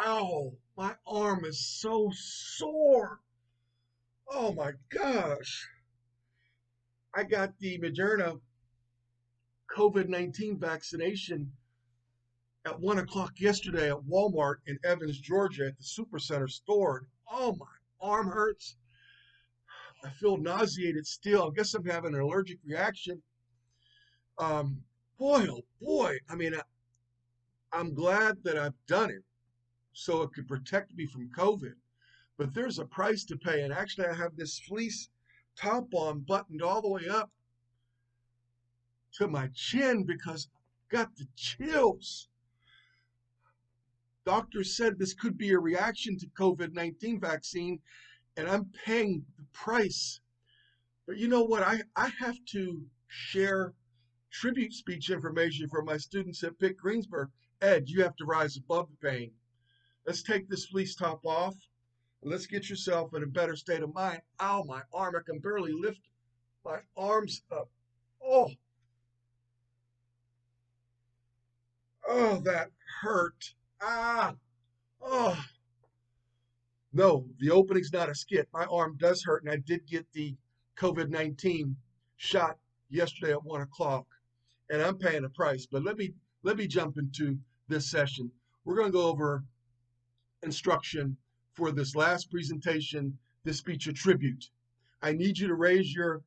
Ow, my arm is so sore. Oh my gosh. I got the Moderna COVID-19 vaccination at 1 o'clock yesterday at Walmart in Evans, Georgia at the Supercenter store. Oh, my arm hurts. I feel nauseated still. I guess I'm having an allergic reaction. Um, Boy, oh boy. I'm glad that I've done it so it could protect me from COVID. But there's a price to pay. And actually, I have this fleece top on buttoned all the way up to my chin because I've got the chills. Doctors said this could be a reaction to COVID-19 vaccine, and I'm paying the price. But you know what? I have to share tribute speech information for my students at Pitt Greensburg. Ed, you have to rise above the pain. Let's take this fleece top off. And let's get yourself in a better state of mind. Ow, my arm. I can barely lift my arms up. Oh, oh, that hurt. Ah, oh. No, the opening's not a skit. My arm does hurt, and I did get the COVID-19 shot yesterday at 1 o'clock, and I'm paying a price. But let me jump into this session. We're going to go over instruction for this last presentation, this speech a tribute. I need you to raise your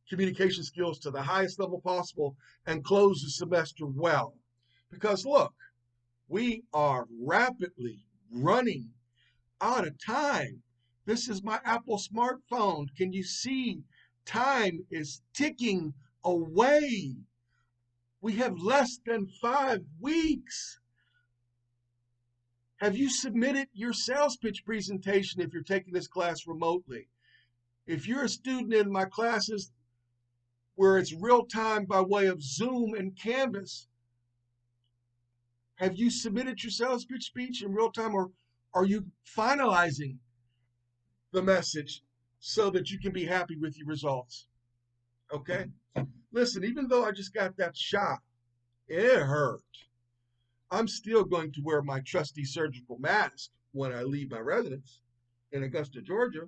communication skills to the highest level possible and close the semester well. Because look, we are rapidly running out of time. This is my Apple smartphone. Can you see? Time is ticking away. We have less than 5 weeks. Have you submitted your sales pitch presentation if you're taking this class remotely? If you're a student in my classes where it's real time by way of Zoom and Canvas, have you submitted your sales pitch speech in real time, or are you finalizing the message so that you can be happy with your results? Okay? Listen, even though I just got that shot, it hurt. I'm still going to wear my trusty surgical mask when I leave my residence in Augusta, Georgia.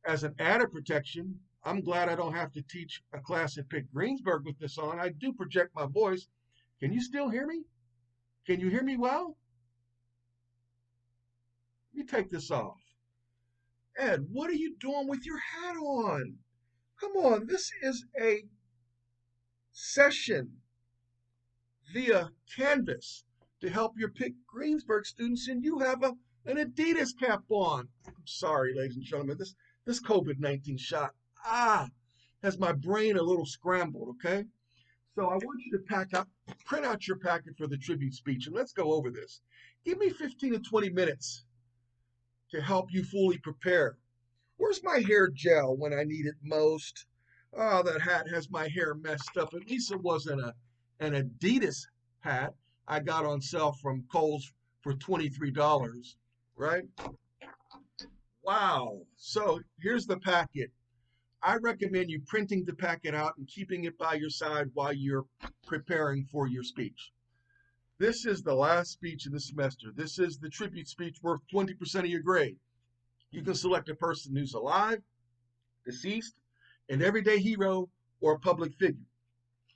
As an added protection, I'm glad I don't have to teach a class at Pitt Greensburg with this on. I do project my voice. Can you still hear me? Can you hear me well? Let me take this off. Ed, what are you doing with your hat on? Come on, this is a session via Canvas to help your Pitt Greensburg students, and you have an Adidas cap on. I'm sorry, ladies and gentlemen, this COVID-19 shot has my brain a little scrambled. Okay, so I want you to print out your packet for the tribute speech, and let's go over this. Give me 15 to 20 minutes to help you fully prepare. Where's my hair gel when I need it most? Oh, that hat has my hair messed up. At least it wasn't an Adidas hat I got on sale from Kohl's for $23, right? Wow. So here's the packet. I recommend you printing the packet out and keeping it by your side while you're preparing for your speech. This is the last speech of the semester. This is the tribute speech worth 20% of your grade. You can select a person who's alive, deceased, an everyday hero, or a public figure.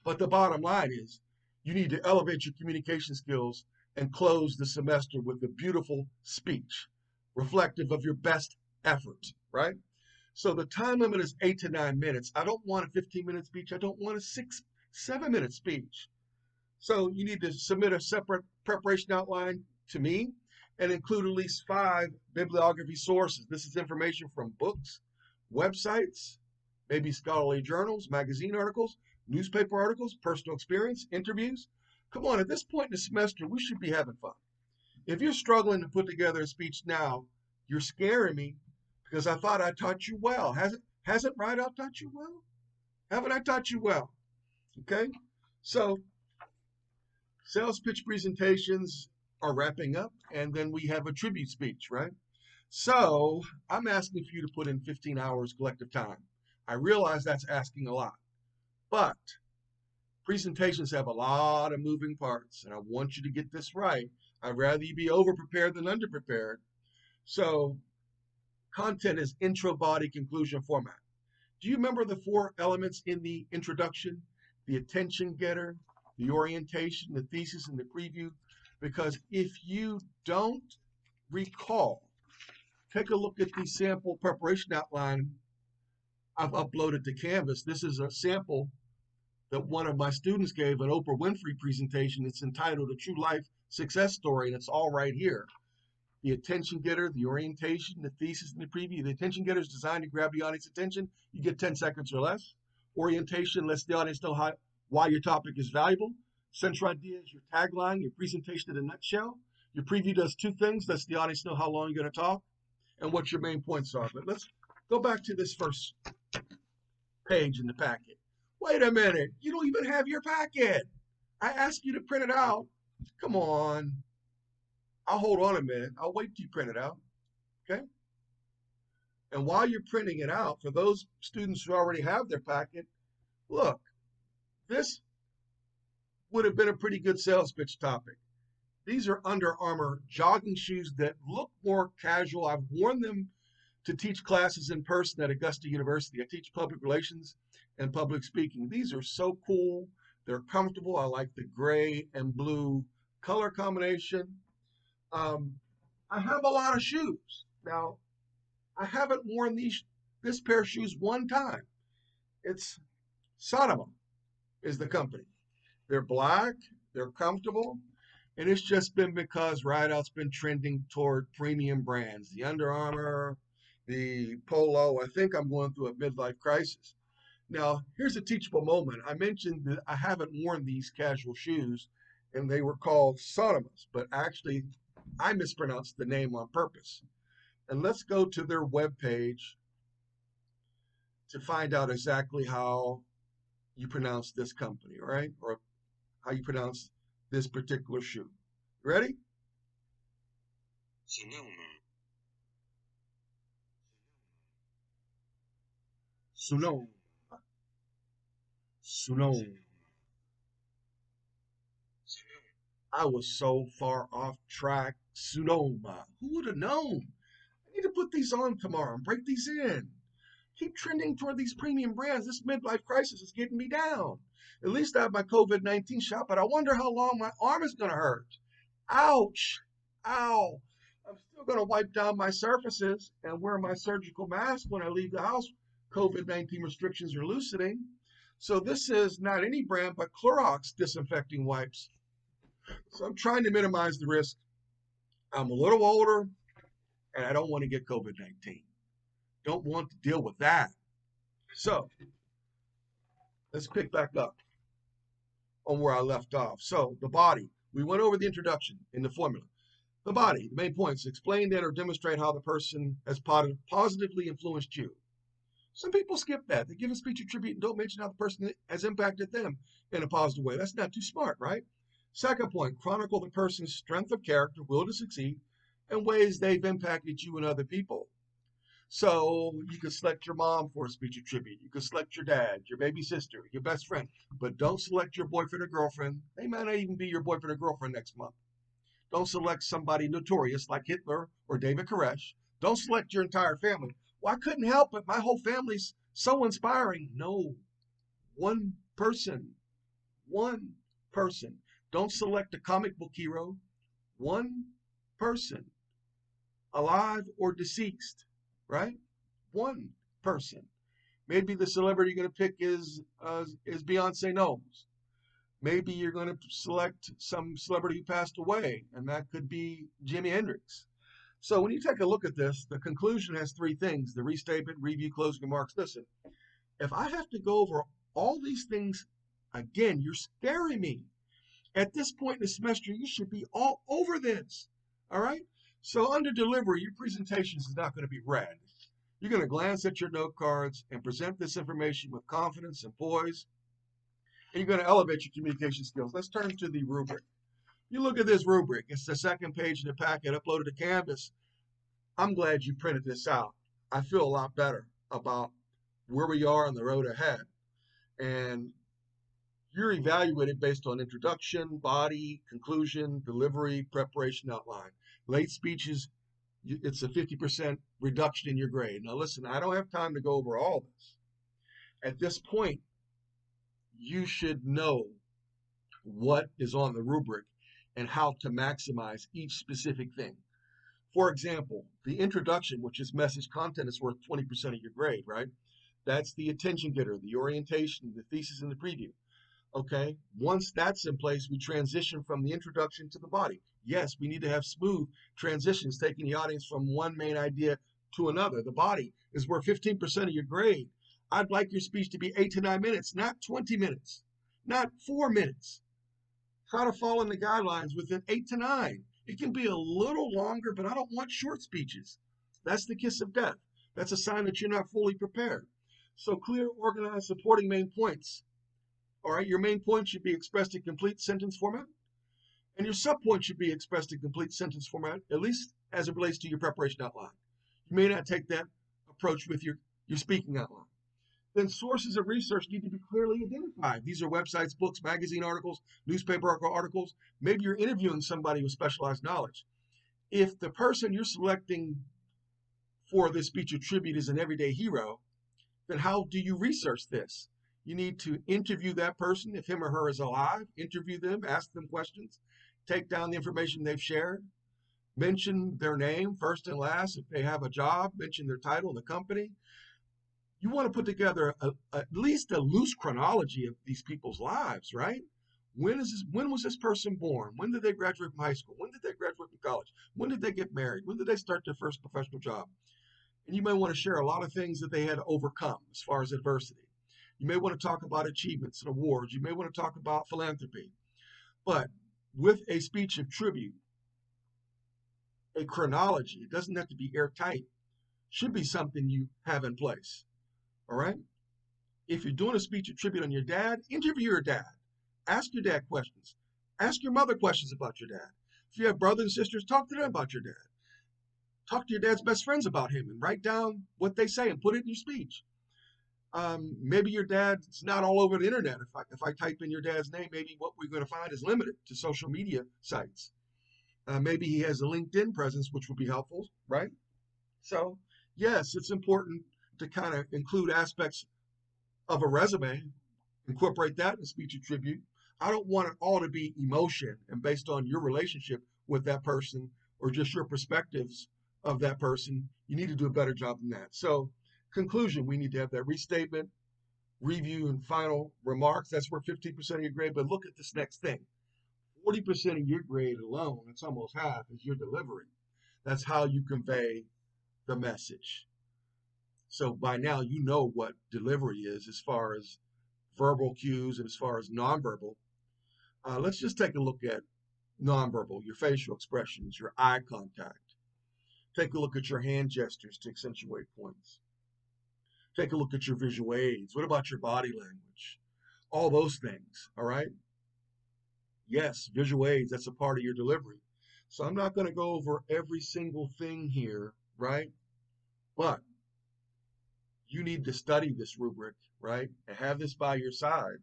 But the bottom line is you need to elevate your communication skills and close the semester with a beautiful speech reflective of your best effort, right? So the time limit is 8 to 9 minutes. I don't want a 15-minute speech. I don't want a 7-minute speech. So you need to submit a separate preparation outline to me and include at least 5 bibliography sources. This is information from books, websites, maybe scholarly journals, magazine articles, newspaper articles, personal experience, interviews. Come on, at this point in the semester, we should be having fun. If you're struggling to put together a speech now, you're scaring me because I thought I taught you well. Hasn't Rideout taught you well? Haven't I taught you well? Okay? So sales pitch presentations are wrapping up, and then we have a tribute speech, right? So I'm asking for you to put in 15 hours collective time. I realize that's asking a lot, but Presentations have a lot of moving parts, and I want you to get this right. I'd rather you be over-prepared than under-prepared. So content is intro, body, conclusion, format. Do you remember the four elements in the introduction? The attention getter, the orientation, the thesis, and the preview. Because if you don't recall, take a look at the sample preparation outline I've uploaded to Canvas. This is a sample that one of my students gave, an Oprah Winfrey presentation. It's entitled A True Life Success Story, and it's all right here. The attention getter, the orientation, the thesis, and the preview. The attention getter is designed to grab the audience attention. You get 10 seconds or less. Orientation lets the audience know why your topic is valuable. Central idea is your tagline, your presentation in a nutshell. Your preview does two things. Lets the audience know how long you're going to talk and what your main points are. But let's go back to this first page in the packet. Wait a minute. You don't even have your packet. I asked you to print it out. Come on. I'll hold on a minute. I'll wait till you print it out. Okay? And while you're printing it out, for those students who already have their packet, look, this would have been a pretty good sales pitch topic. These are Under Armour jogging shoes that look more casual. I've worn them to teach classes in person at Augusta University. I teach public relations and public speaking. These are so cool. They're comfortable. I like the gray and blue color combination. I have a lot of shoes. Now, I haven't worn this pair of shoes one time. It's Sonoma is the company. They're black, they're comfortable, and it's just been because Rideout's been trending toward premium brands. The Under Armour, the Polo. I think I'm going through a midlife crisis. Now, here's a teachable moment. I mentioned that I haven't worn these casual shoes, and they were called Sonomas, but actually I mispronounced the name on purpose. And let's go to their webpage to find out exactly how you pronounce this company, all right? Or how you pronounce this particular shoe. Ready? Sonoma. Sonoma. Sonoma. I was so far off track. Sonoma. Who would have known? I need to put these on tomorrow and break these in. Keep trending toward these premium brands. This midlife crisis is getting me down. At least I have my COVID-19 shot, but I wonder how long my arm is going to hurt. Ouch. Ow. I'm still going to wipe down my surfaces and wear my surgical mask when I leave the house. COVID-19 restrictions are loosening. So this is not any brand, but Clorox disinfecting wipes. So I'm trying to minimize the risk. I'm a little older, and I don't want to get COVID-19. Don't want to deal with that. So let's pick back up on where I left off. So the body, we went over the introduction in the formula. The body, the main points, explain that or demonstrate how the person has positively influenced you. Some people skip that. They give a speech or tribute and don't mention how the person has impacted them in a positive way. That's not too smart, right? Second point, chronicle the person's strength of character, will to succeed, and ways they've impacted you and other people. So you could select your mom for a speech or tribute. You could select your dad, your baby sister, your best friend, but don't select your boyfriend or girlfriend. They might not even be your boyfriend or girlfriend next month. Don't select somebody notorious like Hitler or David Koresh. Don't select your entire family. Well, I couldn't help it. My whole family's so inspiring. No, one person. One person. Don't select a comic book hero. One person. Alive or deceased, right? One person. Maybe the celebrity you're going to pick is Beyonce Knowles. Maybe you're going to select some celebrity who passed away, and that could be Jimi Hendrix. So when you take a look at this, the conclusion has three things: the restatement, review, closing remarks. Listen, if I have to go over all these things again, you're scaring me. At this point in the semester, you should be all over this. All right? So under delivery, your presentation is not going to be read. You're going to glance at your note cards and present this information with confidence and poise. And you're going to elevate your communication skills. Let's turn to the rubric. You look at this rubric. It's the second page in the packet uploaded to Canvas. I'm glad you printed this out. I feel a lot better about where we are on the road ahead. And You're evaluated based on introduction, body, conclusion, delivery, preparation, outline. Late speeches, it's a 50% reduction in your grade. Now, listen, I don't have time to go over all this. At this point, you should know what is on the rubric and how to maximize each specific thing. For example, the introduction, which is message content, is worth 20% of your grade, right? That's the attention getter, the orientation, the thesis, and the preview. Okay, once that's in place, we transition from the introduction to the body. Yes, we need to have smooth transitions, taking the audience from one main idea to another. The body is worth 15% of your grade. I'd like your speech to be 8 to 9 minutes, not 20 minutes, not 4 minutes. Try to fall in the guidelines within 8 to 9. It can be a little longer, but I don't want short speeches. That's the kiss of death. That's a sign that you're not fully prepared. So clear, organized, supporting main points. All right, your main point should be expressed in complete sentence format, and your subpoint should be expressed in complete sentence format, at least as it relates to your preparation outline. You may not take that approach with your speaking outline. Then sources of research need to be clearly identified. These are websites, books, magazine articles, newspaper articles. Maybe you're interviewing somebody with specialized knowledge. If the person you're selecting for this speech or tribute is an everyday hero, then how do you research this? You need to interview that person if him or her is alive, interview them, ask them questions, take down the information they've shared, mention their name, first and last, if they have a job, mention their title, the company. You want to put together at least a loose chronology of these people's lives, right? When was this person born? When did they graduate from high school? When did they graduate from college? When did they get married? When did they start their first professional job? And you may want to share a lot of things that they had to overcome as far as adversity. You may want to talk about achievements and awards. You may want to talk about philanthropy. But with a speech of tribute, a chronology, it doesn't have to be airtight, should be something you have in place. All right? If you're doing a speech of tribute on your dad, interview your dad. Ask your dad questions. Ask your mother questions about your dad. If you have brothers and sisters, talk to them about your dad. Talk to your dad's best friends about him and write down what they say and put it in your speech. Maybe your dad's not all over the internet. If I type in your dad's name, maybe what we're going to find is limited to social media sites. Maybe he has a LinkedIn presence, which would be helpful, right? So, yes, it's important to kind of include aspects of a resume, incorporate that in a speech or tribute. I don't want it all to be emotion and based on your relationship with that person or just your perspectives of that person. You need to do a better job than that. So, conclusion, we need to have that restatement, review, and final remarks. That's worth 15% of your grade. But look at this next thing. 40% of your grade alone, that's almost half, is your delivery. That's how you convey the message. So by now, you know what delivery is as far as verbal cues and as far as nonverbal. Let's just take a look at nonverbal, your facial expressions, your eye contact. Take a look at your hand gestures to accentuate points. Take a look at your visual aids. What about your body language? All those things, all right? Yes, visual aids, that's a part of your delivery. So I'm not going to go over every single thing here, right? But you need to study this rubric, right? And have this by your side.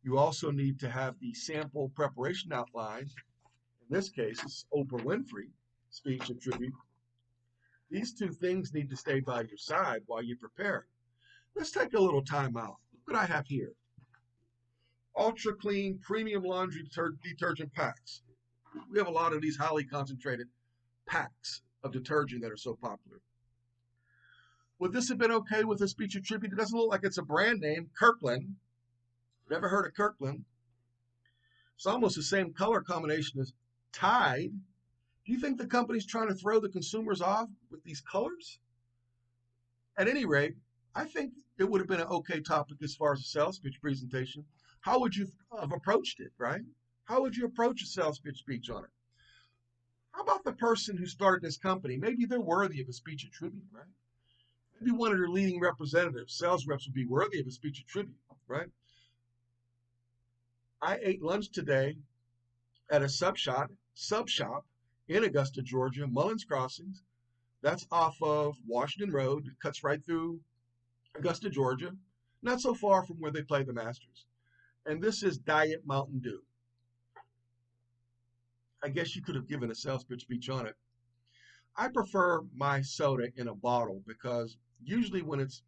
You also need to have the sample preparation outline. In this case, it's Oprah Winfrey speech and tribute. These two things need to stay by your side while you're preparing. Let's take a little time out. Look what I have here. Ultra Clean Premium Laundry Detergent Packs. We have a lot of these highly concentrated packs of detergent that are so popular. Would this have been okay with a speech or tribute? It doesn't look like it's a brand name, Kirkland. Never heard of Kirkland. It's almost the same color combination as Tide. Do you think the company's trying to throw the consumers off with these colors? At any rate, I think it would have been an okay topic as far as a sales pitch presentation. How would you have approached it, right? How would you approach a sales pitch speech on it? How about the person who started this company? Maybe they're worthy of a speech or tribute, right? Maybe one of their leading representatives, sales reps, would be worthy of a speech or tribute, right? I ate lunch today at a sub shop in Augusta, Georgia, Mullins Crossings. That's off of Washington Road. It cuts right through Augusta, Georgia, not so far from where they play the Masters. And this is Diet Mountain Dew. I guess you could have given a sales pitch speech on it. I prefer my soda in a bottle because usually when it's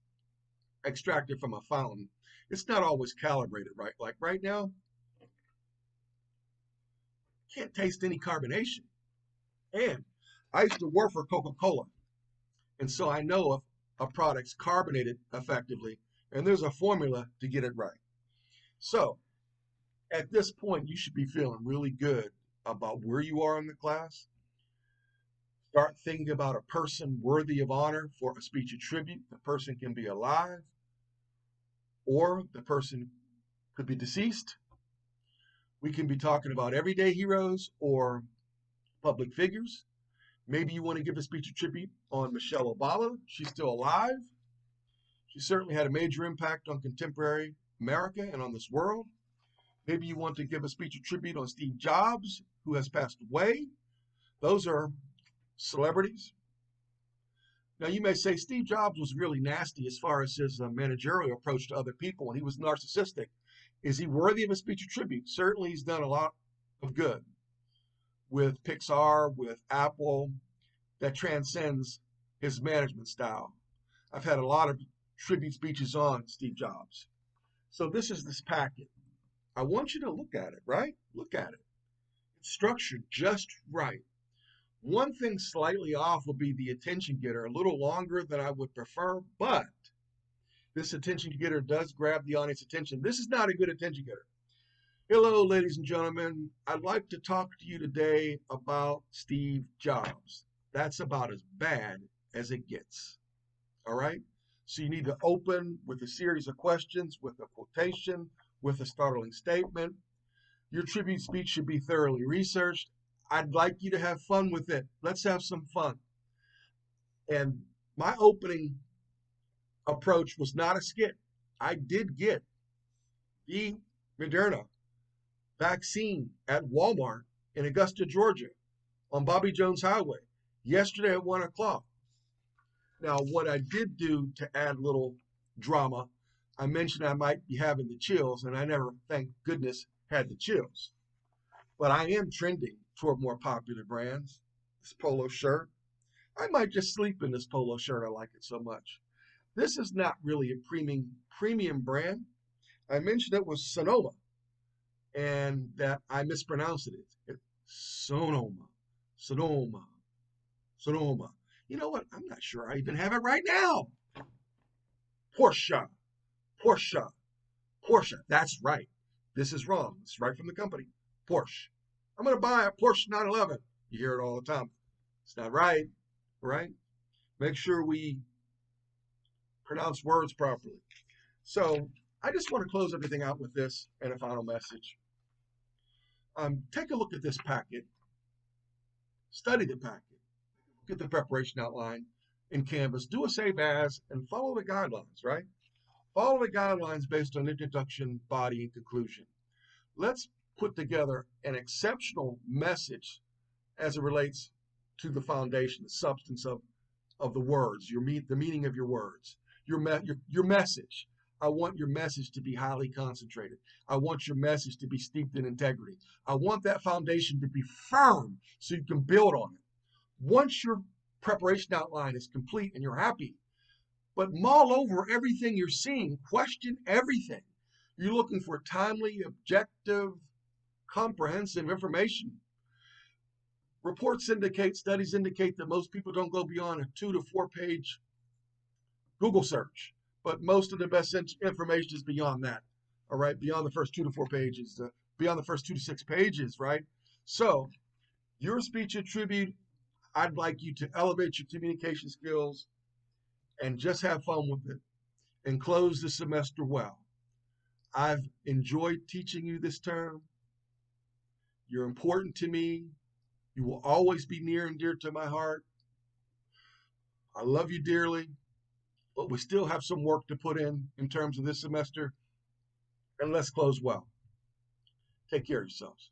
extracted from a fountain, it's not always calibrated right. Like right now, can't taste any carbonation. And I used to work for Coca-Cola, and so I know if a product's carbonated effectively, and there's a formula to get it right. So at this point, you should be feeling really good about where you are in the class. Start thinking about a person worthy of honor for a speech of tribute. The person can be alive, or the person could be deceased. We can be talking about everyday heroes or public figures. Maybe you want to give a speech of tribute on Michelle Obama. She's still alive. She certainly had a major impact on contemporary America and on this world. Maybe you want to give a speech of tribute on Steve Jobs, who has passed away. Those are celebrities. Now, you may say Steve Jobs was really nasty as far as his managerial approach to other people, and he was narcissistic. Is he worthy of a speech of tribute? Certainly, he's done a lot of good with Pixar, with Apple, that transcends his management style. I've had a lot of tribute speeches on Steve Jobs. So this is this packet. I want you to look at it, right? Look at it. It's structured just right. One thing slightly off will be the attention getter, a little longer than I would prefer, but this attention getter does grab the audience attention. This is not a good attention getter. Hello, ladies and gentlemen. I'd like to talk to you today about Steve Jobs. That's about as bad as it gets. All right? So you need to open with a series of questions, with a quotation, with a startling statement. Your tribute speech should be thoroughly researched. I'd like you to have fun with it. Let's have some fun. And my opening approach was not a skit. I did get the Moderna vaccine at Walmart in Augusta, Georgia, on Bobby Jones Highway yesterday at 1 o'clock. Now, what I did do to add a little drama, I mentioned I might be having the chills, and I never, thank goodness, had the chills. But I am trending toward more popular brands. This polo shirt, I might just sleep in this polo shirt. I like it so much. This is not really a premium brand. I mentioned it was Sonoma, and that I mispronounced it. It's Sonoma, Sonoma, Sonoma. You know what? I'm not sure I even have it right now. Porsche, Porsche, Porsche. That's right. This is wrong. It's right from the company. Porsche. I'm going to buy a Porsche 911. You hear it all the time. It's not right, right? Make sure we pronounce words properly. So I just want to close everything out with this and a final message. Take a look at this packet. Study the packet. Get the preparation outline in Canvas. Do a save as and follow the guidelines, right? Follow the guidelines based on introduction, body, and conclusion. Let's put together an exceptional message as it relates to the foundation, the substance of the words, the meaning of your words, your message. I want your message to be highly concentrated. I want your message to be steeped in integrity. I want that foundation to be firm so you can build on it. Once your preparation outline is complete and you're happy, but mull over everything you're seeing, question everything. You're looking for timely, objective, comprehensive information. Studies indicate that most people don't go beyond a 2 to 4 page Google search, but most of the best information is beyond that. All right, beyond the first 2 to 4 pages, beyond the first 2 to 6 pages, right? So, your speech and tribute, I'd like you to elevate your communication skills and just have fun with it and close the semester well. I've enjoyed teaching you this term. You're important to me. You will always be near and dear to my heart. I love you dearly, but we still have some work to put in terms of this semester. And let's close well. Take care of yourselves.